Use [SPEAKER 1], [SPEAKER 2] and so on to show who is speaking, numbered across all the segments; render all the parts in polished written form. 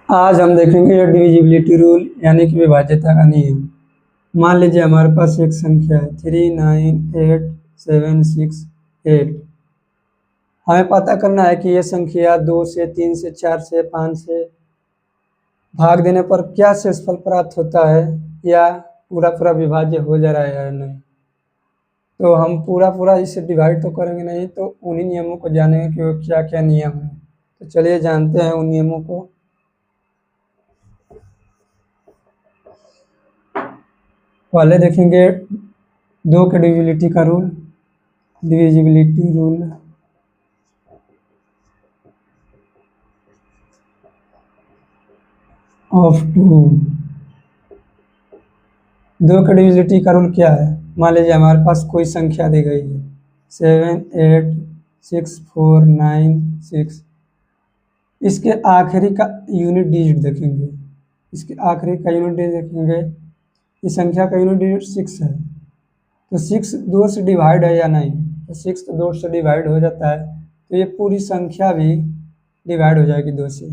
[SPEAKER 1] आज हम देखेंगे डिविजिबिलिटी रूल यानी कि विभाज्यता का नियम। मान लीजिए हमारे पास एक संख्या है 398768। हमें पता करना है कि ये संख्या 2 से 3 से 4 से 5 से भाग देने पर क्या शेषफल प्राप्त होता है, या पूरा पूरा विभाज्य हो जा रहा है या नहीं। तो हम पूरा पूरा इसे डिवाइड तो करेंगे नहीं, तो उन्हीं नियमों को जानेंगे कि वो क्या क्या नियम है। तो चलिए जानते हैं उन नियमों को। पहले देखेंगे 2 के डिविजिबिलिटी का रूल। Divisibility rule of 2। 2 के डिविजिबिलिटी का रूल क्या है। मान लीजिए हमारे पास कोई संख्या दी गई है 78649 6। इसके आखिरी का यूनिट डिजिट देखेंगे। इसके आखिरी का यूनिट डिजिट देखेंगे। इस संख्या का यूनिट डिजिट 6 है, तो 6 2 से डिवाइड है या नहीं। तो 6 तो 2 से डिवाइड हो जाता है, तो ये पूरी संख्या भी डिवाइड हो जाएगी 2 से।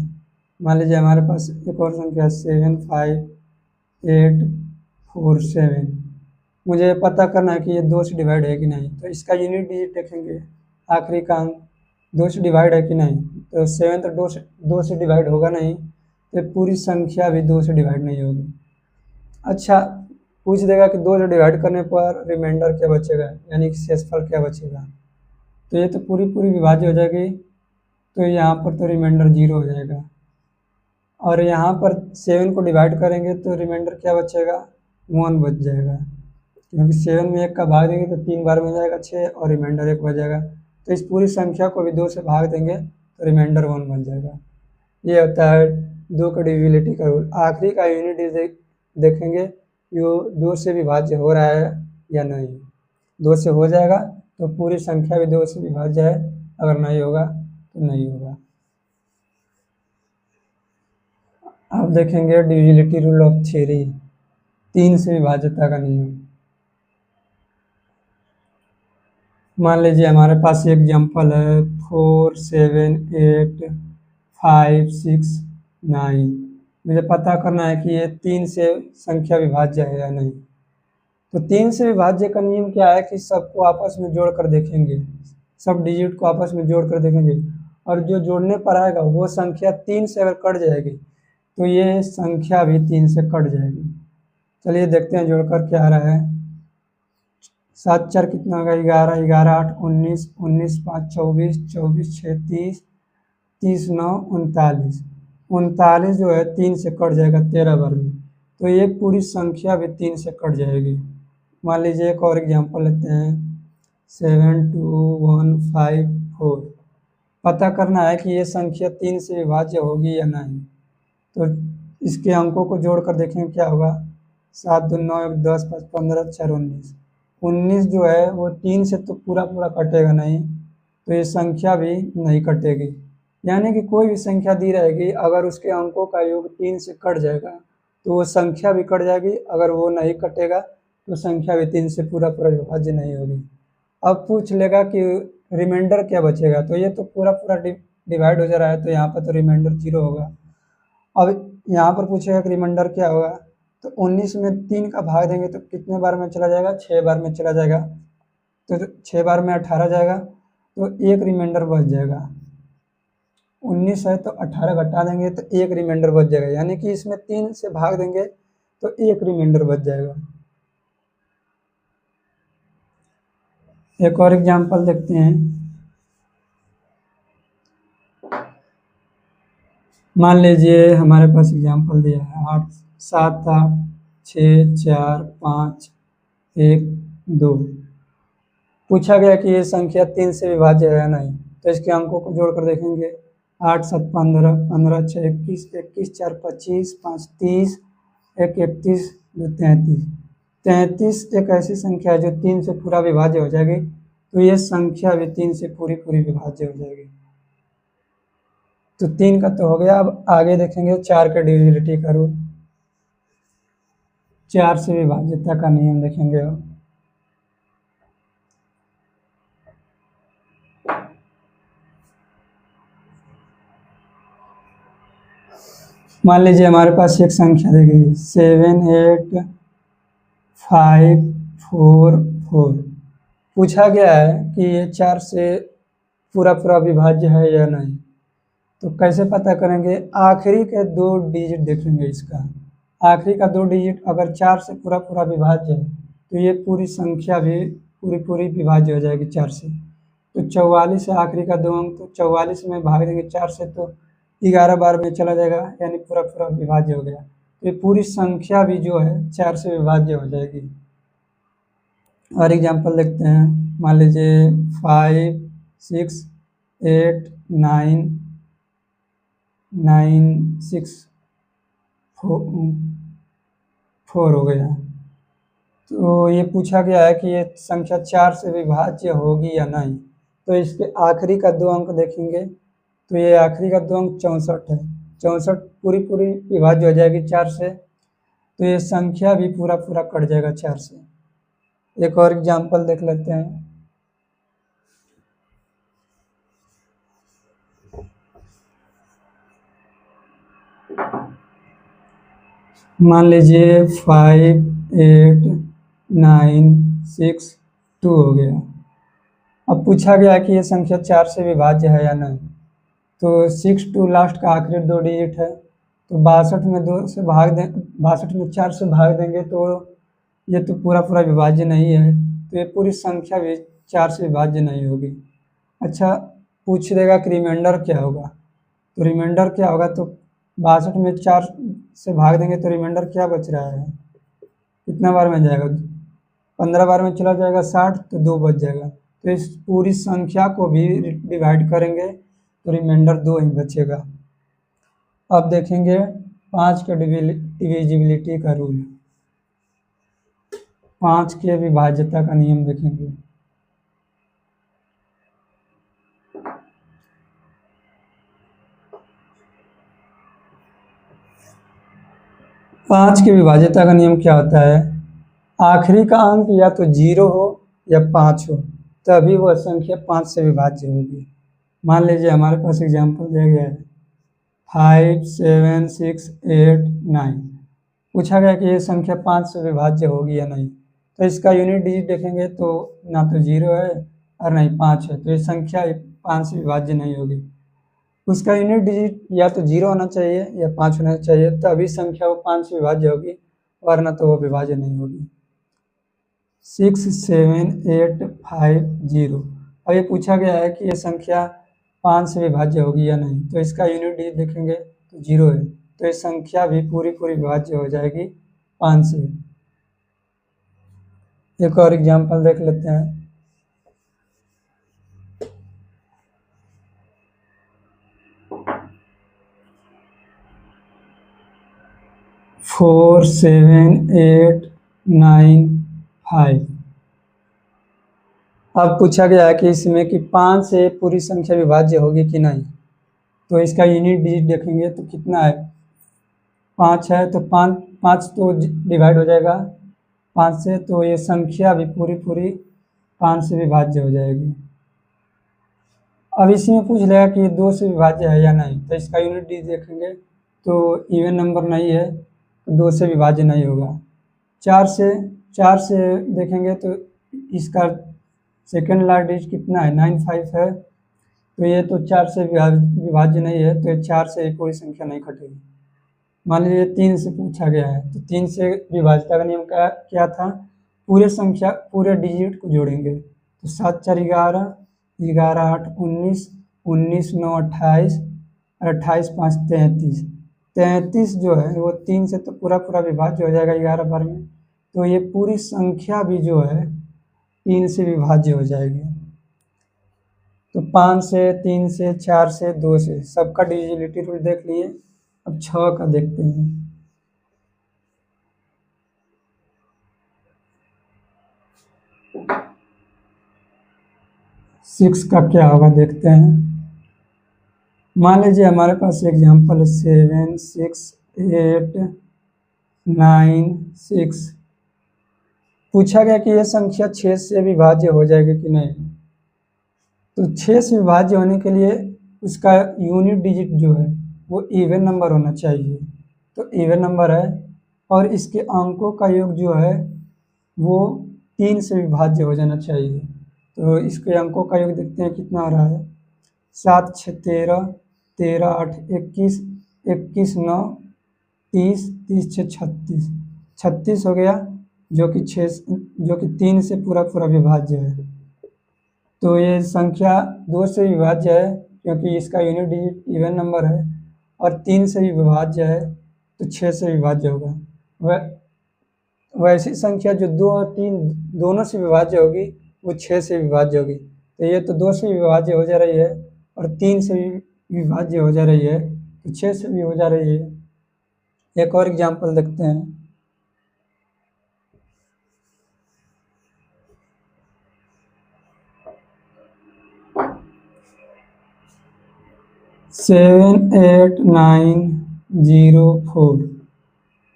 [SPEAKER 1] मान लीजिए हमारे पास एक और संख्या 75847। मुझे पता करना है कि ये 2 से डिवाइड है कि नहीं, तो इसका यूनिट डिजिट देखेंगे। आखिरी का अंक 2 से डिवाइड है कि नहीं, तो 7 तो 2 से डिवाइड होगा नहीं, तो पूरी संख्या भी 2 से डिवाइड नहीं होगी। अच्छा, पूछ देगा कि 2 से डिवाइड करने पर रिमाइंडर क्या बचेगा, यानी कि शेषफल क्या बचेगा। तो ये तो पूरी पूरी विभाज्य हो जाएगी, तो यहाँ पर तो रिमाइंडर 0 हो जाएगा। और यहाँ पर 7 को डिवाइड करेंगे तो रिमाइंडर क्या बचेगा, 1 बच जाएगा, क्योंकि 7 में 1 का भाग देंगे तो 3 बार में जाएगा 6 और रिमाइंडर 1 बच जाएगा। तो इस पूरी संख्या को भी 2 से भाग देंगे तो रिमाइंडर 1 बन जाएगा। ये होता है 2 का डिविजिबिलिटी का रूल। आखिरी का यूनिट देखेंगे यो 2 से विभाज्य हो रहा है या नहीं। 2 से हो जाएगा तो पूरी संख्या भी 2 से विभाज्य है, अगर नहीं होगा तो नहीं होगा। अब देखेंगे डिविजिबिलिटी रूल ऑफ 3, 3 से विभाज्यता का नियम। मान लीजिए हमारे पास एग्जाम्पल है 47856 9। मुझे पता करना है कि ये 3 से संख्या विभाज्य है या नहीं। तो 3 से विभाज्य का नियम क्या है कि सबको आपस में जोड़ कर देखेंगे, सब डिजिट को आपस में जोड़ कर देखेंगे, और जो जोड़ने पर आएगा वो संख्या 3 से अगर कट जाएगी तो ये संख्या भी 3 से कट जाएगी। चलिए देखते हैं जोड़कर क्या आ रहा है। 7 4 कितना होगा, 11, 11 8 19, 19 5 24, 24 6 30, 30 9 39। 39 जो है 3 से कट जाएगा 13 बार में, तो ये पूरी संख्या भी 3 से कट जाएगी। मान लीजिए एक और एग्जांपल लेते हैं 72154। पता करना है कि ये संख्या 3 से विभाज्य होगी या नहीं। तो इसके अंकों को जोड़कर देखें क्या होगा। 7 2 9 1 10 5 15 4 19। 19 जो है वो 3 से तो पूरा पूरा कटेगा नहीं, तो ये संख्या भी नहीं कटेगी। यानी कि कोई भी संख्या दी रहेगी, अगर उसके अंकों का योग 3 से कट जाएगा तो वो संख्या भी कट जाएगी, अगर वो नहीं कटेगा तो संख्या भी 3 से पूरा पूरा विभाज्य नहीं होगी। अब पूछ लेगा कि रिमाइंडर क्या बचेगा, तो ये तो पूरा पूरा डिवाइड हो जा रहा है, तो यहाँ पर तो रिमाइंडर 0 होगा। अब यहाँ पर पूछेगा कि रिमाइंडर क्या होगा, तो 19 में 3 का भाग देंगे तो कितने बार में चला जाएगा, 6 बार में चला जाएगा। तो 6 बार में 18 जाएगा, तो एक रिमाइंडर बच जाएगा। 19 है तो 18 घटा देंगे तो एक रिमाइंडर बच जाएगा, यानी कि इसमें 3 से भाग देंगे तो एक रिमाइंडर बच जाएगा। एक और एग्जांपल देखते हैं। मान लीजिए हमारे पास एग्जांपल दिया है 8 7 8 6 4 5 1 2। पूछा गया कि ये संख्या 3 से विभाज्य है या नहीं, तो इसके अंकों को जोड़कर देखेंगे। 8 7 15, 15 6 21, 21 4 25, 5 30, 1 31, 2 33। 33 एक ऐसी संख्या है जो 3 से पूरा विभाज्य हो जाएगी, तो ये संख्या भी 3 से पूरी पूरी विभाज्य हो जाएगी। तो 3 का तो हो गया। अब आगे देखेंगे 4 के डिविजिबिलिटी का रूल। 4 से विभाज्यता का नियम देखेंगे अब। मान लीजिए हमारे पास एक संख्या दी गई है 78544। पूछा गया है कि ये 4 से पूरा पूरा विभाज्य है या नहीं। तो कैसे पता करेंगे, आखिरी के 2 डिजिट देखेंगे इसका। आखिरी का 2 डिजिट अगर 4 से पूरा पूरा विभाज्य है तो ये पूरी संख्या भी पूरी पूरी विभाज्य हो जाएगी 4 से। तो 44 है आखिरी का 2 अंक, तो 44 में भाग देंगे 4 से तो 11 बार में चला जाएगा, यानी पूरा पूरा विभाज्य हो गया। तो ये पूरी संख्या भी जो है 4 से विभाज्य हो जाएगी। और एग्जाम्पल देखते हैं, मान लीजिए 5 6 8 9 9 6 4 हो गया। तो ये पूछा गया है कि ये संख्या 4 से विभाज्य होगी या नहीं। तो इसके आखिरी का 2 अंक देखेंगे, तो ये आखिरी का 2 अंक 64 है। 64 पूरी पूरी विभाज्य हो जाएगी 4 से, तो ये संख्या भी पूरा पूरा कट जाएगा 4 से। एक और एग्जाम्पल देख लेते हैं, मान लीजिए 5 8 9 6 2 हो गया। अब पूछा गया कि ये संख्या 4 से विभाज्य है या नहीं। तो 6 2 लास्ट का आखिरी 2 डिजिट है, तो 62 में 2 से भाग दें, 62 में 4 से भाग देंगे तो ये तो पूरा पूरा विभाज्य नहीं है, तो ये पूरी संख्या भी 4 से विभाज्य नहीं होगी। अच्छा, पूछ देगा कि रिमाइंडर क्या होगा। तो रिमाइंडर क्या होगा, तो 62 में 4 से भाग देंगे तो रिमाइंडर क्या बच रहा है, कितना बार में जाएगा, 15 बार में चला जाएगा 60, तो 2 बच जाएगा। तो इस पूरी संख्या को भी डिवाइड करेंगे तो रिमाइंडर 2 ही बचेगा। अब देखेंगे 5 के डिविजिबिलिटी का रूल, 5 के विभाज्यता का नियम देखेंगे। पाँच के विभाज्यता का नियम क्या होता है, आखिरी का अंक या तो 0 हो या 5 हो, तभी वह संख्या 5 से विभाज्य होगी। मान लीजिए हमारे पास एग्जाम्पल दिया गया है 5 7 6 8 9। पूछा गया कि ये संख्या 5 से विभाज्य होगी या नहीं। तो इसका यूनिट डिजिट देखेंगे तो ना तो 0 है और नहीं 5 है, तो ये संख्या 5 से विभाज्य नहीं होगी। उसका यूनिट डिजिट या तो 0 होना चाहिए या 5 होना चाहिए, तभी संख्या वो 5 से विभाज्य होगी, वरना तो वो विभाज्य नहीं होगी। 6 7 8 5 0। अब ये पूछा गया है कि ये संख्या 5 से विभाज्य होगी या नहीं। तो इसका यूनिट डिजिट देखेंगे तो 0 है, तो ये संख्या भी पूरी पूरी विभाज्य हो जाएगी 5 से। एक और एग्जाम्पल देख लेते हैं, 4 7 8 9 5। अब पूछा गया है कि इसमें कि 5 से पूरी संख्या विभाज्य होगी कि नहीं। तो इसका यूनिट डिजिट देखेंगे तो कितना है, 5 है, तो 5 तो डिवाइड हो जाएगा 5 से, तो ये संख्या भी पूरी पूरी 5 से विभाज्य हो जाएगी। अब इसी में पूछ लेगा कि 2 से विभाज्य है या नहीं। तो इसका यूनिट डिजिट देखेंगे तो इवन नंबर नहीं है, तो 2 से विभाज्य नहीं होगा। 4 से देखेंगे तो इसका सेकेंड लास्ट डिजिट कितना है, 95 है, तो ये तो 4 से विभाज्य नहीं है, तो ये 4 से पूरी संख्या नहीं कटेगी। मान लीजिए 3 से पूछा गया है, तो 3 से विभाज्यता का नियम क्या था, पूरे डिजिट को जोड़ेंगे। तो 7 4 11, 11 8 19, 19 9 28 और 28 5 33। 33 जो है वो 3 से तो पूरा पूरा विभाज्य हो जाएगा 11 बार में, तो ये पूरी संख्या भी जो है 3 से विभाज्य हो जाएगी। तो 5 से, 3 से, 4 से, 2 से, सबका डिविजिबिलिटी रूल देख लिए। अब 6 का देखते हैं, 6 का क्या होगा देखते हैं। मान लीजिए हमारे पास एग्जाम्पल है 7 6 8 9 6। पूछा गया कि यह संख्या 6 से विभाज्य हो जाएगी कि नहीं। तो 6 से विभाज्य होने के लिए उसका यूनिट डिजिट जो है वो इवन नंबर होना चाहिए। तो इवन नंबर है और इसके अंकों का योग जो है वो 3 से विभाज्य हो जाना चाहिए। तो इसके अंकों का योग देखते हैं कितना आ रहा है। 7 6 13, 13 8 21, 21 9 30, 30 6 36, 36 हो गया जो कि 3 से पूरा पूरा विभाज्य है। तो ये संख्या 2 से विभाज्य है क्योंकि इसका यूनिट डिजिट इवन नंबर है और 3 से भी विभाज्य है तो 6 से विभाज्य होगा। वैसी संख्या जो 2 और 3 दोनों से विभाज्य होगी वो 6 से विभाज्य होगी। तो ये तो 2 से विभाज्य हो जा रही है और 3 से भी विभाज्य हो जा रही है तो 6 से भी हो जा रही है। एक और एग्जांपल देखते हैं। सेवन 8 9 0 4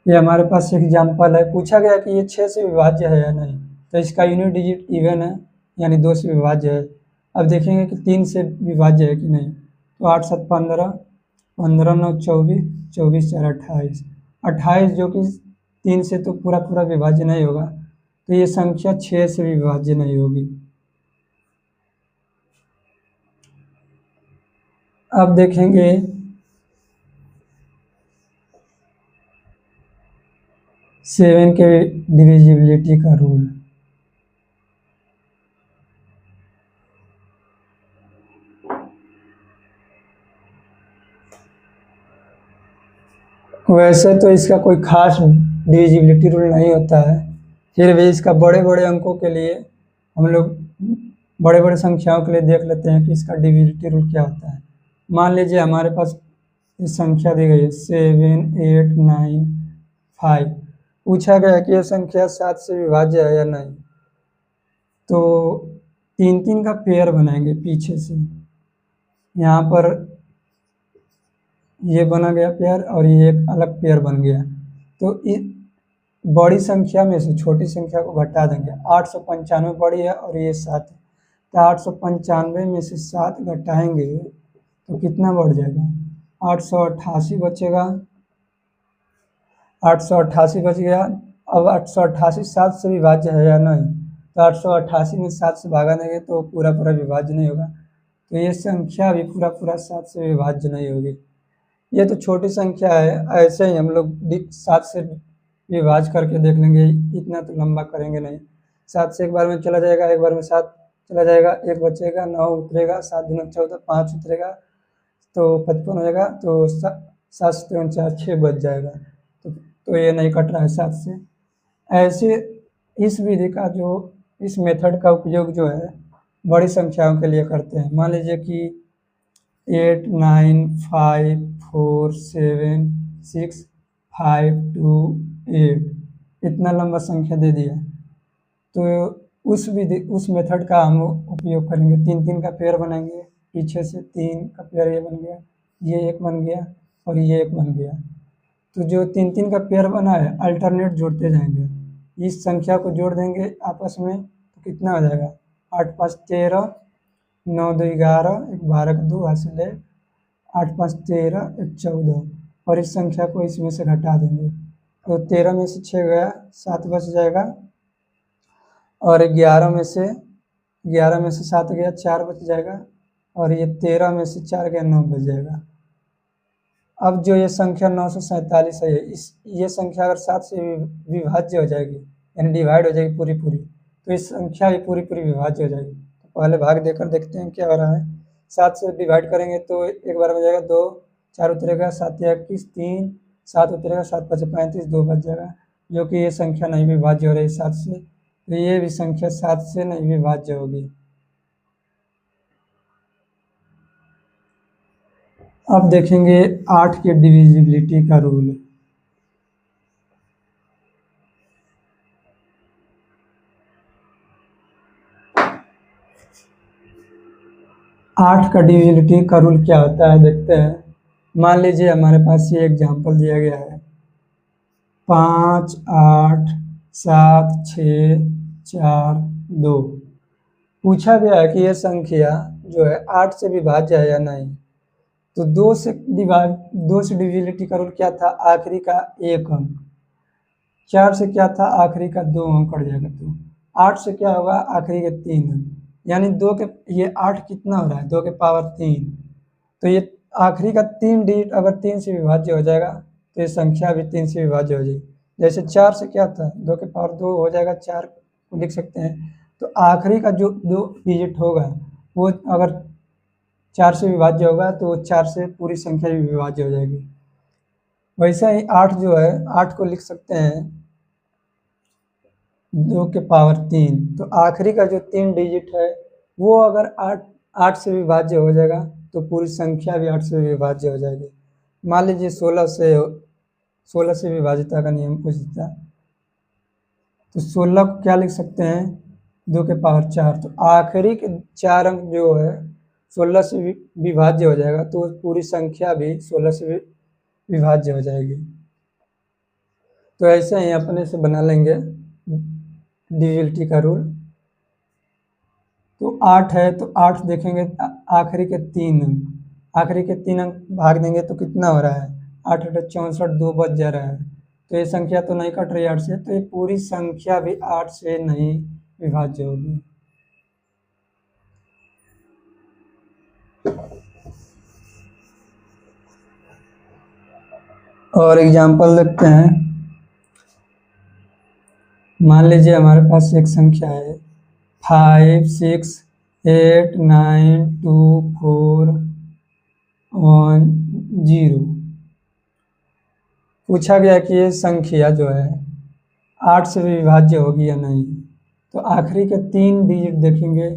[SPEAKER 1] ये हमारे पास एग्जाम्पल है। पूछा गया कि ये 6 से विभाज्य है या नहीं, तो इसका यूनिट डिजिट इवन है यानी 2 से विभाज्य है। अब देखेंगे कि 3 से विभाज्य है कि नहीं। तो 8 7 15, 15 9 24, 24 4 28, 28 जो कि 3 से तो पूरा पूरा विभाज्य नहीं होगा तो ये संख्या 6 से विभाज्य नहीं होगी। अब देखेंगे सेवन के डिविजिबिलिटी का रूल। वैसे तो इसका कोई खास डिविजिबिलिटी रूल नहीं होता है, फिर भी इसका बड़े बड़े अंकों के लिए हम लोग बड़े बड़े संख्याओं के लिए देख लेते हैं कि इसका डिविजिबिलिटी रूल क्या होता है। मान लीजिए हमारे पास ये संख्या दी गई है 7 8 9 5। पूछा गया कि यह संख्या 7 से विभाज्य है या नहीं। तो 3 3 का पेयर बनाएंगे पीछे से। यहाँ पर ये बना गया पेयर और ये एक अलग पेयर बन गया। तो बड़ी संख्या में से छोटी संख्या को घटा देंगे। 895 बड़ी है और ये 7 है तो 895 में से 7 घटाएंगे तो कितना बढ़ जाएगा। 888 बचेगा। 888 बच गया। अब 888 7 से विभाज्य है या नहीं। तो 888 में 7 से भागा देंगे तो पूरा पूरा विभाज्य नहीं होगा। तो ये संख्या भी पूरा पूरा 7 से विभाज्य नहीं होगी। ये तो छोटी संख्या है, ऐसे ही हम लोग 7 से विभाज्य करके देख लेंगे। इतना तो लंबा करेंगे नहीं। 7 से एक बार में चला जाएगा, एक बार में 7 चला जाएगा, 1 बचेगा, 9 उतरेगा, 7 दूना 14, 5 उतरेगा तो 55 हो जाएगा। तो 7 से 4 6 बच जाएगा। तो ये नहीं कट रहा है 7 से। ऐसे इस विधि का जो इस मेथड का उपयोग जो है बड़ी संख्याओं के लिए करते हैं। मान लीजिए कि 8 9 5 4 7 6 5 2 8 इतना लंबा संख्या दे दिया। तो उस मेथड का हम उपयोग करेंगे। 3 3 का पेयर बनाएंगे पीछे से। 3 का पेयर ये बन गया, ये एक बन गया और ये एक बन गया। तो जो 3 3 का पेयर बना है अल्टरनेट जोड़ते जाएंगे। इस संख्या को जोड़ देंगे आपस में तो कितना हो जाएगा। 8 5 13, 9 2 11, 1 12 का 2 हासिल है। 8 5 13, 1 14 और इस संख्या को इसमें से घटा देंगे तो 13 में से 6 गया, 7 बच जाएगा और 11 में से 7 गया, 4 बच जाएगा और ये 13 में से 4 गया, 9 बच जाएगा। अब जो ये संख्या 947 है, ये संख्या अगर 7 से विभाज्य हो जाएगी यानी डिवाइड हो जाएगी पूरी पूरी तो इस संख्या भी पूरी पूरी विभाज्य हो जाएगी। तो पहले भाग देकर देखते हैं क्या हो रहा है। 7 से डिवाइड करेंगे तो एक बार में जाएगा 2, 4 उतरेगा, 7 21, 3, 7 उतरेगा, 7 5 35, 2 बच जाएगा जो कि ये संख्या नहीं विभाज्य हो रही 7 से। तो ये भी संख्या 7 से नहीं विभाज्य होगी। अब देखेंगे 8 के डिविजिबिलिटी का रूल। आठ का डिविजिबिलिटी का रूल क्या होता है देखते हैं। मान लीजिए हमारे पास ये एग्जांपल दिया गया है 5 8 7 6 4 2। पूछा गया है कि यह संख्या जो है 8 से विभाज्य है या नहीं। तो दो से डिविजिबिलिटी का रूल क्या था, आखिरी का एक अंक। 4 से क्या था, आखिरी का 2 अंक कट जाएगा। तो 8 से क्या होगा, आखिरी के 3 अंक, यानी ये 8 कितना हो रहा है, 2 के पावर 3। तो ये आखिरी का 3 डिजिट अगर 3 से विभाज्य हो जाएगा तो ये संख्या भी 3 से विभाज्य हो जाएगी। जैसे 4 से क्या था, 2 के पावर 2 हो जाएगा, 4 को लिख सकते हैं। तो आखिरी का जो 2 डिजिट होगा वो अगर 4 से विभाज्य होगा तो 4 से पूरी संख्या भी विभाज्य हो जाएगी। वैसे ही 8 जो है, 8 को लिख सकते हैं 2 के पावर 3। तो आखिरी का जो 3 डिजिट है वो अगर 8 से विभाज्य हो जाएगा तो पूरी संख्या भी 8 से विभाज्य हो जाएगी। मान लीजिए 16 से विभाज्यता का नियम पूछ देता, तो 16 को क्या लिख सकते हैं, 2 के पावर 4। तो आखिरी के 4 अंक जो है 16 से विभाज्य हो जाएगा तो पूरी संख्या भी 16 से विभाज्य हो जाएगी। तो ऐसे ही अपने से बना लेंगे डिविजिबिलिटी का रूल। तो 8 है तो 8 देखेंगे आखिरी के 3 अंक, आखिरी के 3 अंक भाग देंगे तो कितना हो रहा है, 8 8 64, 2 बच जा रहा है। तो ये संख्या तो नहीं कट रही 8 से, तो ये पूरी संख्या भी 8 से नहीं विभाज्य होगी। और एग्जाम्पल देखते हैं। मान लीजिए हमारे पास एक संख्या है 5 6 8 9 2 4 1 0। पूछा गया कि ये संख्या जो है 8 से विभाज्य होगी या नहीं। तो आखिरी के 3 डिजिट देखेंगे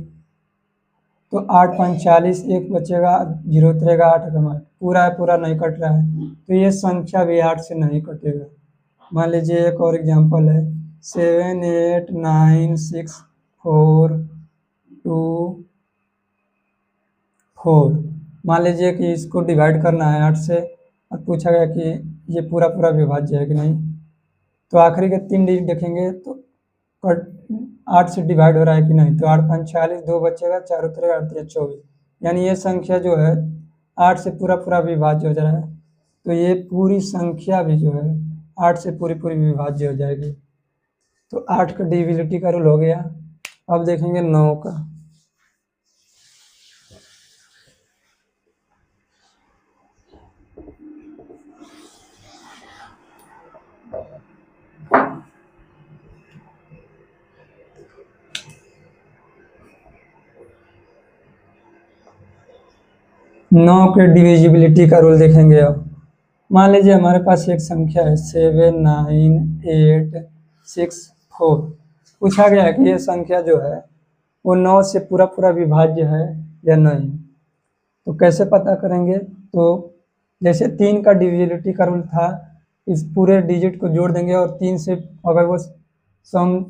[SPEAKER 1] तो 8 5 40, 1 बचेगा, 0 उतरेगा, 8 का 8 पूरा है, पूरा नहीं कट रहा है, तो ये संख्या भी 8 से नहीं कटेगा। मान लीजिए एक और एग्जांपल है 7 8 9 6 4 2 4। मान लीजिए कि इसको डिवाइड करना है 8 से और पूछा गया कि ये पूरा पूरा विभाज्य है कि नहीं। तो आखिरी के 3 डिजिट देखेंगे तो कट 8 से डिवाइड हो रहा है कि नहीं। तो 8 5 40, 2 बचेगा, 4 उतरेगा, 8 3 24, यानी ये संख्या जो है 8 से पूरा पूरा विभाज्य हो जा रहा है। तो ये पूरी संख्या भी जो है 8 से पूरी पूरी विभाज्य हो जाएगी। तो 8 का डिविजिबिलिटी का रूल हो गया। अब देखेंगे 9 का। नौ के डिविजिबिलिटी का रूल देखेंगे। अब मान लीजिए हमारे पास एक संख्या है 7 9 8 6 4। पूछा गया है कि ये संख्या जो है वो 9 से पूरा पूरा विभाज्य है या नहीं। तो कैसे पता करेंगे, तो जैसे 3 का डिविजिबिलिटी का रूल था, इस पूरे डिजिट को जोड़ देंगे और 3 से अगर वो सम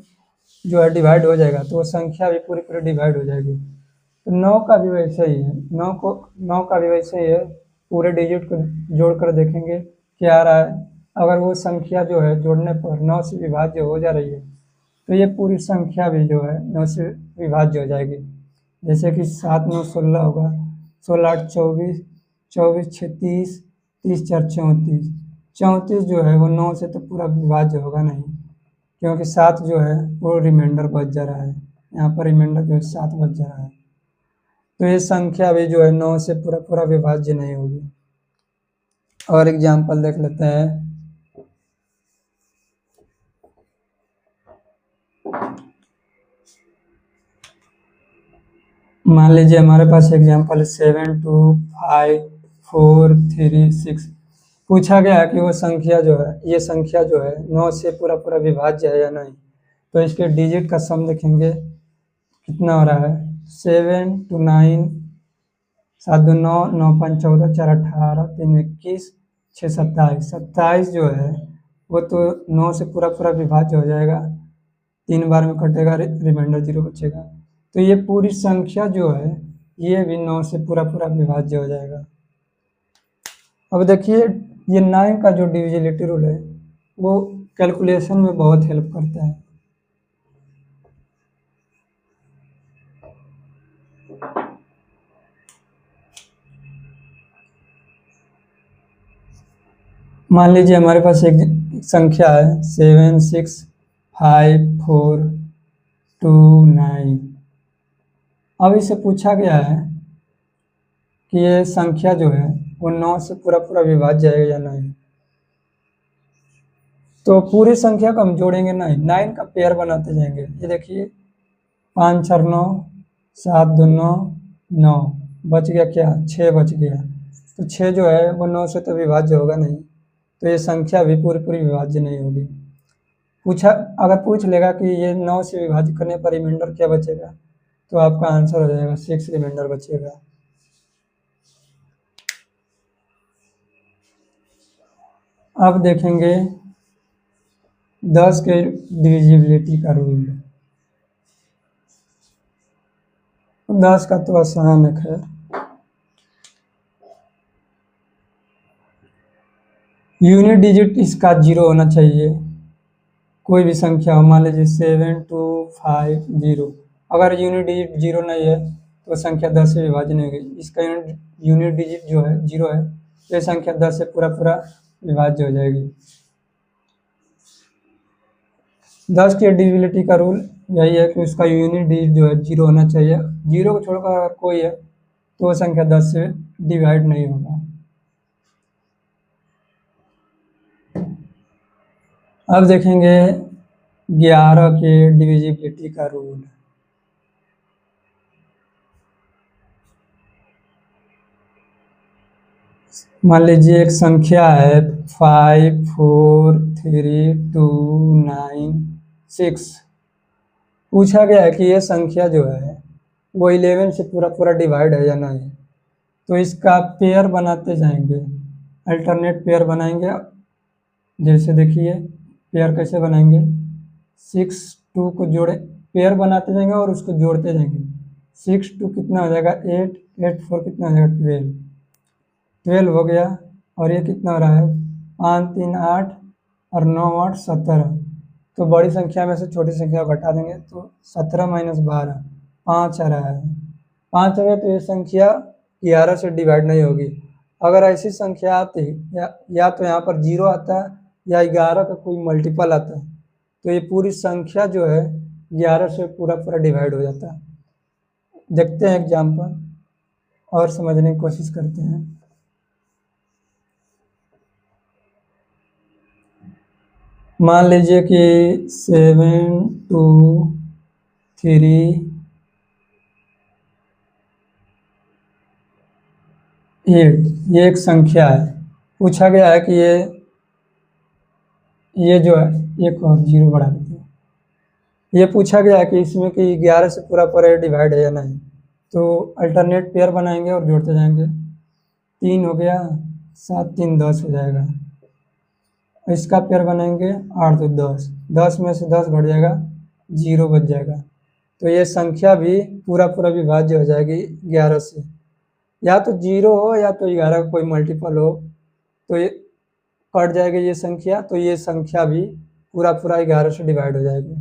[SPEAKER 1] जो है डिवाइड हो जाएगा तो वो संख्या भी पूरी पूरी डिवाइड हो जाएगी। तो 9 का भी वैसे ही है, 9 का भी वैसे ही है, पूरे डिजिट को जोड़ कर देखेंगे क्या आ रहा है। अगर वो संख्या जो है जोड़ने पर 9 से विभाज्य हो जा रही है तो ये पूरी संख्या भी जो है 9 से विभाज्य हो जाएगी। जैसे कि 7 9 16 होगा, 16 8 24, 24 6 30, 30 4 34। 34 जो है वो 9 से तो पूरा विभाज्य होगा नहीं, क्योंकि 7 जो है वो रिमाइंडर बच जा रहा है, यहाँ पर रिमाइंडर जो है 7 बच जा रहा है। तो ये संख्या भी जो है 9 से पूरा पूरा विभाज्य नहीं होगी। और एग्जाम्पल देख लेते हैं। मान लीजिए हमारे पास एग्जाम्पल है 7 2 5 4 3 6। पूछा गया कि वो संख्या जो है, ये संख्या जो है 9 से पूरा पूरा विभाज्य है या नहीं। तो इसके डिजिट का सम देखेंगे कितना हो रहा है, 7 2 9, 7 2 9, 9 5 14, 4 18, 3 21, 6 27। 27 जो है वो तो 9 से पूरा पूरा विभाज्य हो जाएगा, 3 बार में कटेगा, रिमाइंडर 0 बचेगा। तो ये पूरी संख्या जो है ये भी 9 से पूरा पूरा विभाज्य हो जाएगा। अब देखिए ये 9 का जो डिविजिबिलिटी रूल है वो कैलकुलेशन में बहुत हेल्प करता है। मान लीजिए हमारे पास एक संख्या है 7654429। अब इससे पूछा गया है कि ये संख्या जो है वो 9 से पूरा पूरा विभाज्य है या नहीं। तो पूरी संख्या को हम जोड़ेंगे नहीं, 9 का पेयर बनाते जाएंगे। ये देखिए 5 4 9, 7 2 9, 9 बच गया, क्या 6 बच गया। तो 6 जो है वो 9 से तो विभाज्य होगा नहीं, तो ये संख्या भी पूरी पूरी विभाज्य नहीं होगी। अगर पूछ लेगा कि ये 9 से विभाजित करने पर रिमाइंडर क्या बचेगा, तो आपका आंसर हो जाएगा 6 रिमाइंडर बचेगा। अब देखेंगे 10 के डिविजिबिलिटी का रूल। 10 का तो आसान है खैर। यूनिट डिजिट इसका 0 होना चाहिए, कोई भी संख्या हो, मान लीजिए 7250। अगर यूनिट डिजिट 0 नहीं है तो संख्या 10 से विभाजन नहीं होगी। इसका यूनिट डिजिट जो है 0 है, तो ये संख्या 10 से पूरा पूरा विभाज्य हो जाएगी। 10 की डिविजिबिलिटी का रूल यही है कि उसका यूनिट डिजिट जो है 0 होना चाहिए। 0 को छोड़कर अगर कोई है तो वो संख्या 10 से डिवाइड नहीं होगा। अब देखेंगे 11 के डिविजिबिलिटी का रूल। मान लीजिए एक संख्या है 54329 पूछा गया है कि ये संख्या जो है वो 11 से पूरा पूरा डिवाइड है या नहीं। तो इसका पेयर बनाते जाएंगे, अल्टरनेट पेयर बनाएंगे। जैसे देखिए पेयर कैसे बनाएंगे, 6 2 को जोड़े, पेयर बनाते जाएंगे और उसको जोड़ते जाएंगे। 6 2 कितना हो जाएगा 8, 8 4 कितना हो जाएगा 12 हो गया। और ये कितना हो रहा है 5 3 8 और 9 8 17। तो बड़ी संख्या में से छोटी संख्या को घटा देंगे तो 17 - 12 5 आ रहा है। 5 आ गया तो ये संख्या 11 से डिवाइड नहीं होगी। अगर ऐसी संख्या आती या तो यहाँ पर 0 आता या 11 का कोई मल्टीपल आता, तो ये पूरी संख्या जो है 11 से पूरा पूरा डिवाइड हो जाता है। देखते हैं एग्जाम्पल और समझने की कोशिश करते हैं। मान लीजिए कि 7 2 3 8 ये एक संख्या है। पूछा गया है कि ये जो है, एक और 0 बढ़ा देते हैं। ये पूछा गया है कि इसमें कि 11 से पूरा पूरा डिवाइड है या नहीं। तो अल्टरनेट पेयर बनाएंगे और जोड़ते जाएंगे। 3 हो गया, 7 3 10 हो जाएगा। इसका पेयर बनाएंगे 8 2 10, 10 में से 10 घट जाएगा, 0 बच जाएगा। तो ये संख्या भी पूरा पूरा विभाज्य हो जाएगी 11 से। या तो 0 हो या तो 11 का कोई मल्टीपल हो, तो ये कट जाएगी ये संख्या, तो ये संख्या भी पूरा पूरा 11 से डिवाइड हो जाएगी।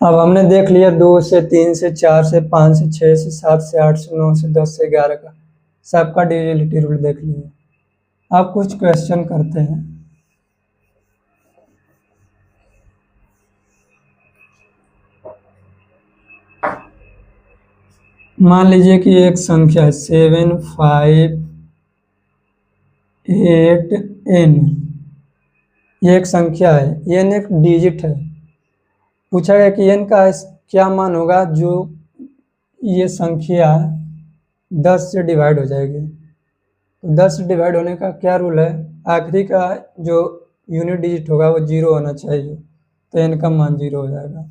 [SPEAKER 1] अब हमने देख लिया 2 से 3 से 4 से 5 से 6 से 7 से 8 से 9 से 10 से 11 का सबका डिविजिबिलिटी रूल देख लिया। अब कुछ क्वेश्चन करते हैं। मान लीजिए कि एक संख्या है 758n। ये एक संख्या है, n एक डिजिट है। पूछा गया कि n का क्या मान होगा जो ये संख्या 10 से डिवाइड हो जाएगी। तो 10 से डिवाइड होने का क्या रूल है, आखिरी का जो यूनिट डिजिट होगा वो 0 होना चाहिए, तो n का मान 0 हो जाएगा।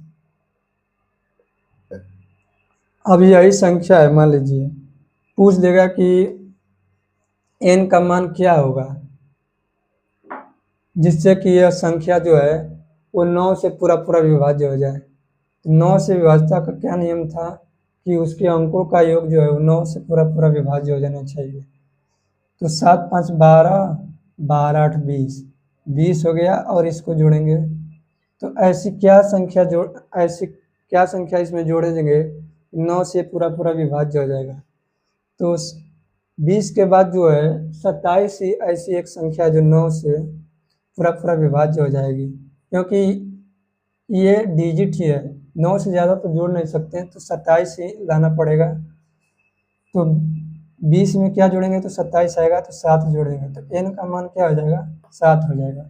[SPEAKER 1] अब यही संख्या है, मान लीजिए पूछ देगा कि n का मान क्या होगा, जिससे कि यह संख्या जो है वो 9 से पूरा पूरा विभाज्य हो जाए। 9 से विभाज्यता का क्या नियम था कि उसके अंकों का योग जो है वो 9 से पूरा पूरा विभाज्य हो जाना चाहिए। तो 7 5 12, 12 8 20, 20 हो गया और इसको जोड़ेंगे। तो ऐसी क्या संख्या ऐसी क्या संख्या इसमें जोड़ेंगे 9 से पूरा पूरा विभाज्य हो जाएगा। तो 20 के बाद जो है 27 ही ऐसी एक संख्या जो 9 से पूरा पूरा विभाज्य हो जाएगी, क्योंकि ये डिजिट ही है, 9 से ज़्यादा तो जोड़ नहीं सकते हैं, तो 27 ही लाना पड़ेगा। तो 20 में क्या जोड़ेंगे तो 27 आएगा, तो 7 जोड़ेंगे तो n का मान क्या हो जाएगा 7 हो जाएगा।